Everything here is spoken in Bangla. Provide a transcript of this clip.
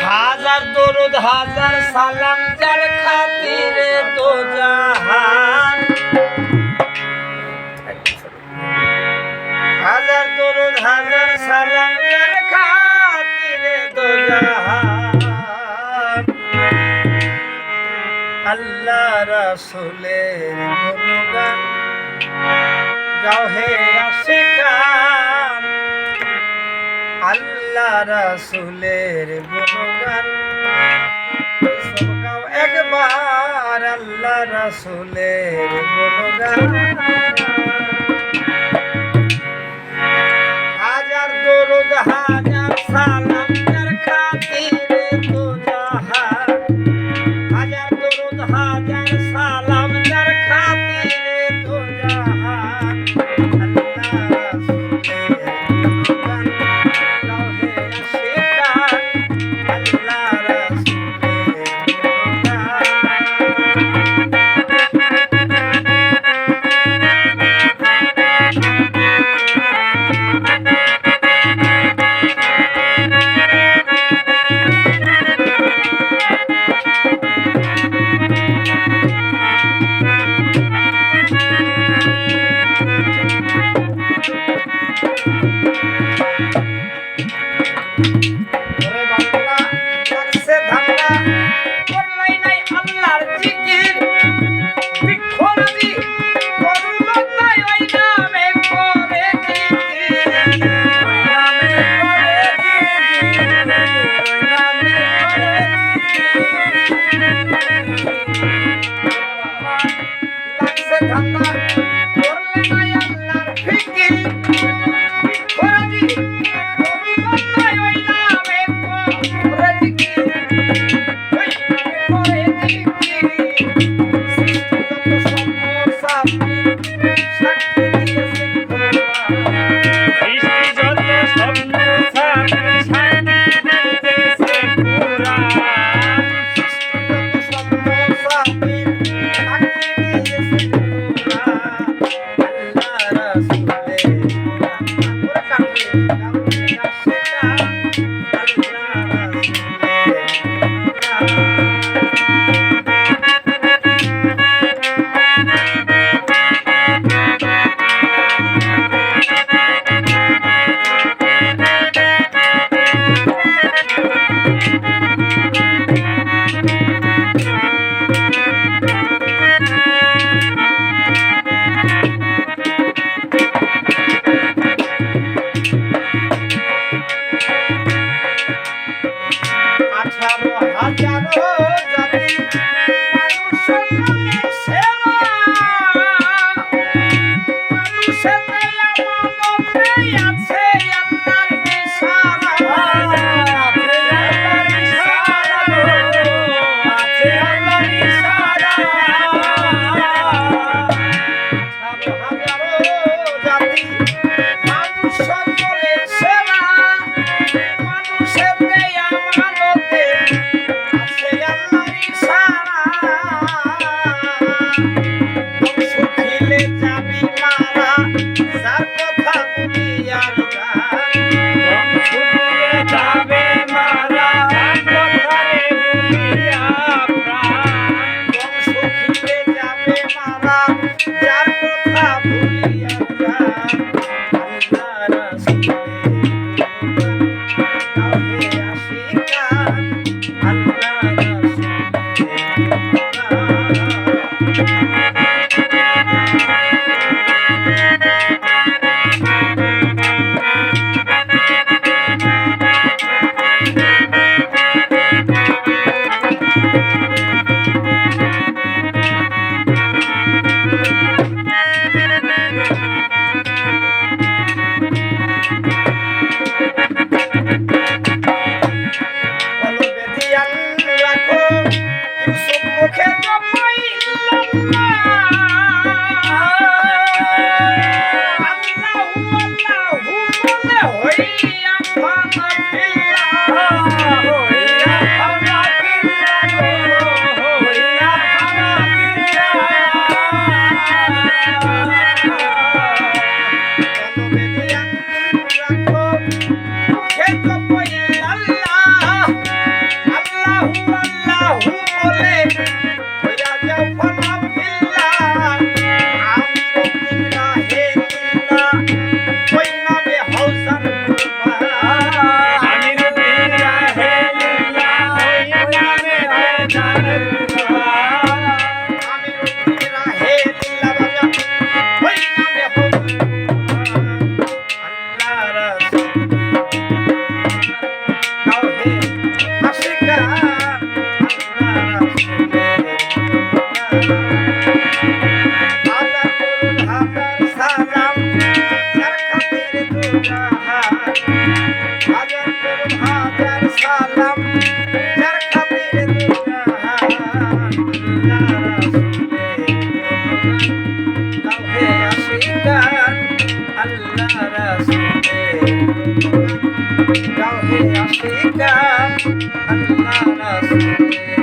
হাজার দরুদ হাজার সালাম যার খাতিরে তো জাহান, হাজার দরুদ হাজার সালাম যার খাতিরে তো জাহান। আল্লাহ রাসূলের গুণগান গাও হে আশিকান, আল্লাহ রাসূলের গুণগান গাও একবার, আল্লাহ রাসূলের গুণগান। হাজার দরুদ হাজার সালাম যার খাতিরে তো জাহান, হাজার দরুদ হাজার সালাম যার খাতিরে তো জাহান। আল্লাহ রাসূলের গুণগান গাও হে আশিকান, আল্লাহ রাসূলের হইয়া ফানা ফিল্লা হইয়া ফানা ফিল্লা গো, হইয়া ফানা ফিল্লা। কলবে দিয়া রাখো খেত পইল্লাল্লাহ আল্লাহু আল্লাহু বলে হইয়া যাও ফানা ফিল্লা আমি রক্তিম রাহে লিল্লা ওই নামে হৌসার আমি রুটিন রাহে লিল্লা, ওই নামে হৌসার কুরবান। আমি রক্তিম রাহে লিল্লা বাজান ওই নামে হৌসার আল্লাহ রাসূল কাউহে আশিকা আল্লাহ রাসূলের হাজার সালাম যার খাতিরে দু জাহান হাজার সালাম যার খাতিরে দু জাহান আল্লাহ রাসূলের কাউহে আশিকান আল্লাহ রাসূলের কাউহে আশিকান আল্লাহ রাসূলের